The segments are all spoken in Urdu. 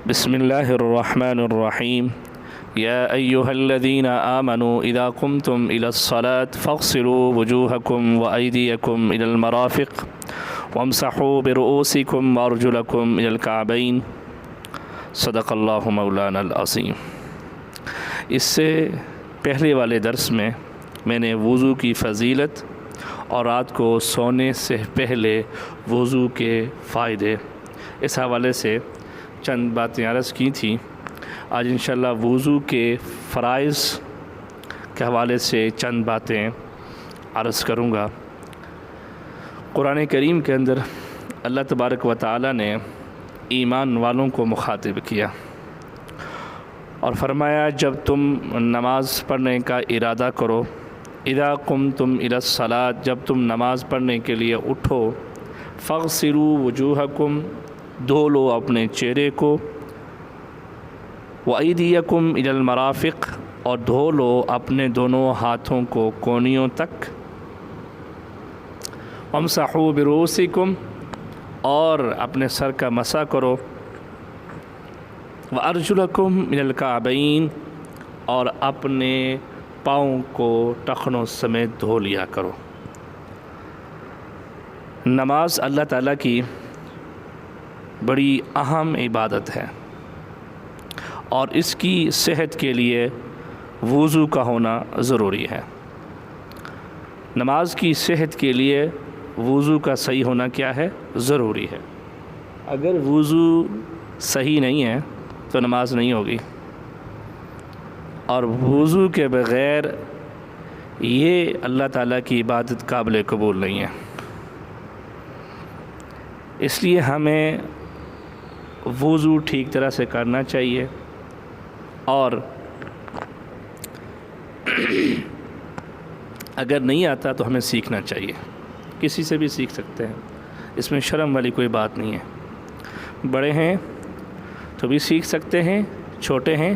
بسم الله الرحمن الرحيم يا أيها الذين آمنوا إذا قمتم إلى الصلاة فاغسلوا وجوهكم وأيديكم إلى المرافق وامسحوا برؤوسكم وأرجلكم إلى الكعبين صدق اللہ مولانا العظیم۔ اس سے پہلے والے درس میں نے وضو کی فضیلت اور رات کو سونے سے پہلے وضو کے فائدے اس حوالے سے چند باتیں عرض کی تھیں۔ آج انشاءاللہ وضو کے فرائض کے حوالے سے چند باتیں عرض کروں گا۔ قرآن کریم کے اندر اللہ تبارک و تعالی نے ایمان والوں کو مخاطب کیا اور فرمایا جب تم نماز پڑھنے کا ارادہ کرو، اذا قمتم الی الصلاۃ، جب تم نماز پڑھنے کے لیے اٹھو، فاغسلوا وجوہکم، دھو لو اپنے چہرے کو، وایدیکم الی المرافق، اور دھو لو اپنے دونوں ہاتھوں کو کونیوں تک، وامسحوا برؤوسکم، اور اپنے سر کا مسح کرو، وارجلکم الی الکعبین، اور اپنے پاؤں کو ٹخنوں سمیت دھو لیا کرو۔ نماز اللہ تعالیٰ کی بڑی اہم عبادت ہے اور اس کی صحت کے لیے وضو کا ہونا ضروری ہے۔ نماز کی صحت کے لیے وضو کا صحیح ہونا کیا ہے؟ ضروری ہے۔ اگر وضو صحیح نہیں ہے تو نماز نہیں ہوگی، اور وضو کے بغیر یہ اللہ تعالیٰ کی عبادت قابل قبول نہیں ہے۔ اس لیے ہمیں وضو ٹھیک طرح سے کرنا چاہیے، اور اگر نہیں آتا تو ہمیں سیکھنا چاہیے۔ کسی سے بھی سیکھ سکتے ہیں، اس میں شرم والی کوئی بات نہیں ہے۔ بڑے ہیں تو بھی سیکھ سکتے ہیں، چھوٹے ہیں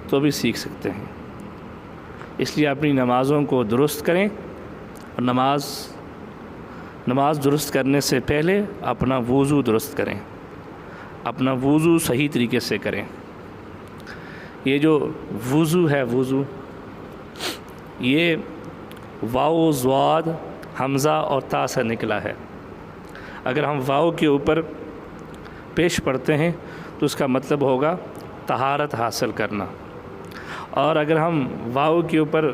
تو بھی سیکھ سکتے ہیں۔ اس لیے اپنی نمازوں کو درست کریں، اور نماز درست کرنے سے پہلے اپنا وضو درست کریں، اپنا وضو صحیح طریقے سے کریں۔ یہ جو وضو ہے، وضو یہ واو، ضاد، حمزہ اور تا سے نکلا ہے۔ اگر ہم واو کے اوپر پیش پڑھتے ہیں تو اس کا مطلب ہوگا طہارت حاصل کرنا، اور اگر ہم واو کے اوپر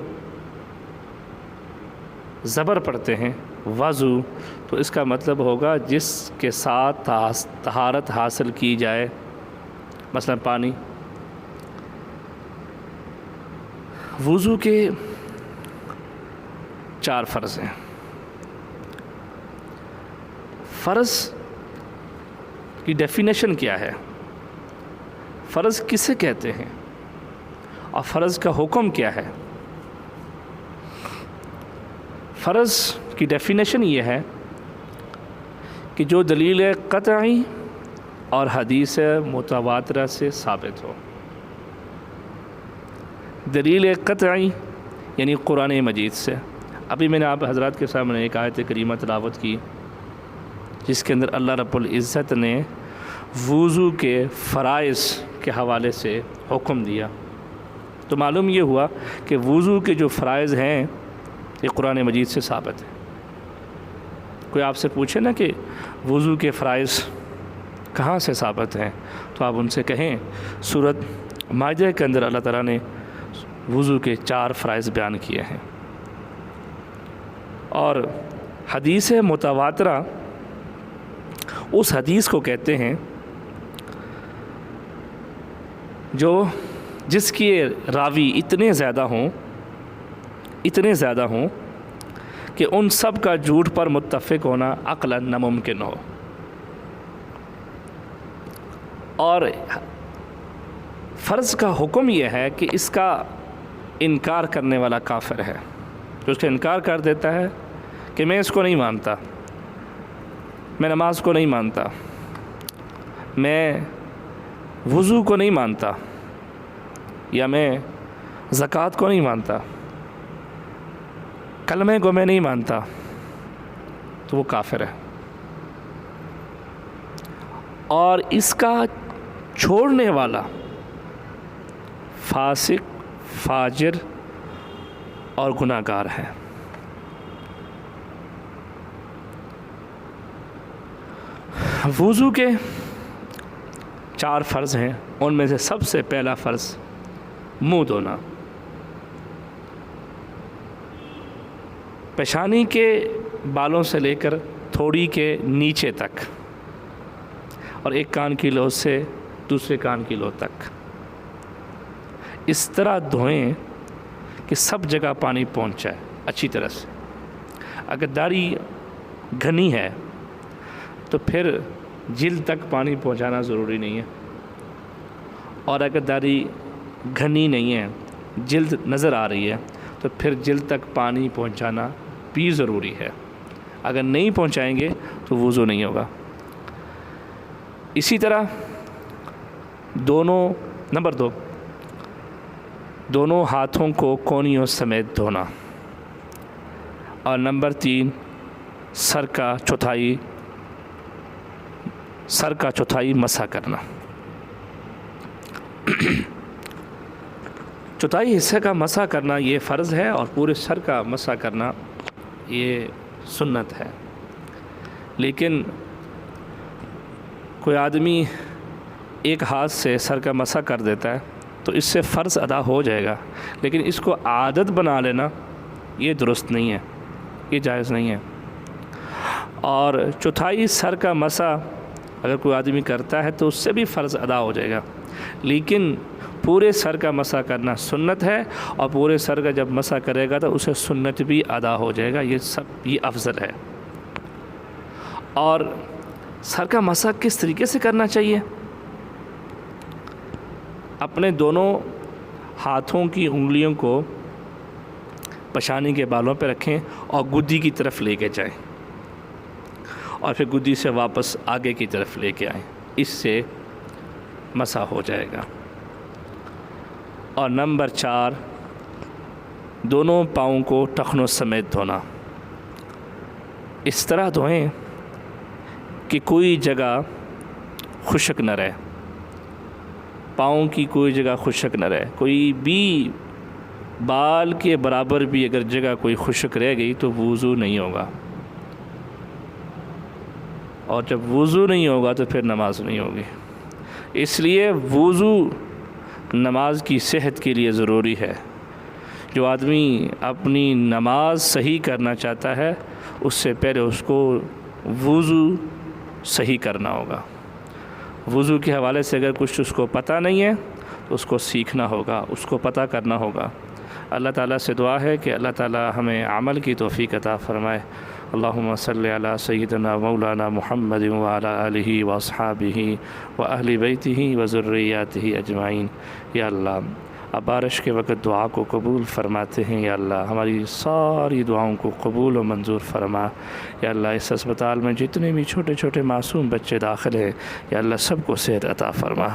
زبر پڑھتے ہیں، وضو، تو اس کا مطلب ہوگا جس کے ساتھ طہارت حاصل کی جائے، مثلا پانی۔ وضو کے 4 فرض ہیں۔ فرض کی ڈیفینیشن کیا ہے؟ فرض کسے کہتے ہیں اور فرض کا حکم کیا ہے؟ فرض کی ڈیفینیشن یہ ہے کہ جو دلیل قطعی اور حدیث متواترہ سے ثابت ہو۔ دلیل قطعی یعنی قرآن مجید سے۔ ابھی میں نے آپ حضرات کے سامنے ایک آیت کریمہ تلاوت کی جس کے اندر اللہ رب العزت نے وضو کے فرائض کے حوالے سے حکم دیا، تو معلوم یہ ہوا کہ وضو کے جو فرائض ہیں یہ قرآن مجید سے ثابت ہے۔ کوئی آپ سے پوچھے نا کہ وضو کے فرائض کہاں سے ثابت ہیں، تو آپ ان سے کہیں سورۃ مائدہ کے اندر اللہ تعالیٰ نے وضو کے 4 فرائض بیان کیے ہیں۔ اور حدیث متواترہ اس حدیث کو کہتے ہیں جس کی راوی اتنے زیادہ ہوں کہ ان سب کا جھوٹ پر متفق ہونا عقلاً ناممکن ہو، اور فرض کا حکم یہ ہے کہ اس کا انکار کرنے والا کافر ہے۔ جو اس کا انکار کر دیتا ہے کہ میں اس کو نہیں مانتا، میں نماز کو نہیں مانتا، میں وضو کو نہیں مانتا، یا میں زکوٰۃ کو نہیں مانتا، کلمے کو میں نہیں مانتا، تو وہ کافر ہے۔ اور اس کا چھوڑنے والا فاسق، فاجر اور گناہ گار ہے۔ وضو کے 4 فرض ہیں، ان میں سے سب سے پہلا فرض منہ دھونا۔ پیشانی کے بالوں سے لے کر تھوڑی کے نیچے تک، اور ایک کان کی لو سے دوسرے کان کی لو تک اس طرح دھوئیں کہ سب جگہ پانی پہنچ جائے اچھی طرح سے۔ اگر داڑھی گھنی ہے تو پھر جلد تک پانی پہنچانا ضروری نہیں ہے، اور اگر داڑھی گھنی نہیں ہے، جلد نظر آ رہی ہے، تو پھر جلد تک پانی پہنچانا بھی ضروری ہے۔ اگر نہیں پہنچائیں گے تو وضو نہیں ہوگا۔ اسی طرح نمبر 2، دونوں ہاتھوں کو کونیوں سمیت دھونا، اور نمبر 3، سر کا چوتھائی مسح کرنا۔ چوتھائی حصے کا مسح کرنا یہ فرض ہے، اور پورے سر کا مسح کرنا یہ سنت ہے۔ لیکن کوئی آدمی ایک ہاتھ سے سر کا مسح کر دیتا ہے تو اس سے فرض ادا ہو جائے گا، لیکن اس کو عادت بنا لینا یہ درست نہیں ہے، یہ جائز نہیں ہے۔ اور چوتھائی سر کا مسح اگر کوئی آدمی کرتا ہے تو اس سے بھی فرض ادا ہو جائے گا، لیکن پورے سر کا مسح کرنا سنت ہے، اور پورے سر کا جب مسح کرے گا تو اسے سنت بھی ادا ہو جائے گا، یہ افضل ہے۔ اور سر کا مسح کس طریقے سے کرنا چاہیے؟ اپنے دونوں ہاتھوں کی انگلیوں کو پیشانی کے بالوں پہ رکھیں اور گدی کی طرف لے کے جائیں، اور پھر گدی سے واپس آگے کی طرف لے کے آئیں، اس سے مسح ہو جائے گا۔ اور نمبر 4، دونوں پاؤں کو ٹخنوں سمیت دھونا۔ اس طرح دھوئیں کہ کوئی جگہ خشک نہ رہے، پاؤں کی کوئی جگہ خشک نہ رہے، کوئی بھی بال کے برابر بھی اگر جگہ کوئی خشک رہ گئی تو وضو نہیں ہوگا، اور جب وضو نہیں ہوگا تو پھر نماز نہیں ہوگی۔ اس لیے وضو نماز کی صحت کے لیے ضروری ہے۔ جو آدمی اپنی نماز صحیح کرنا چاہتا ہے اس سے پہلے اس کو وضو صحیح کرنا ہوگا۔ وضو کے حوالے سے اگر کچھ اس کو پتہ نہیں ہے تو اس کو سیکھنا ہوگا، اس کو پتہ کرنا ہوگا۔ اللہ تعالیٰ سے دعا ہے کہ اللہ تعالیٰ ہمیں عمل کی توفیق عطا فرمائے۔ اللہم صلی علی سیدنا مولانا محمد وعلی آلہ واصحابہ واہل بیتہ وذریاتہ اجمعین۔ یا اللہ، اب بارش کے وقت دعا کو قبول فرماتے ہیں، یا اللہ ہماری ساری دعاؤں کو قبول و منظور فرما۔ یا اللہ اس اسپتال میں جتنے بھی چھوٹے چھوٹے معصوم بچے داخل ہیں، یا اللہ سب کو صحت عطا فرما۔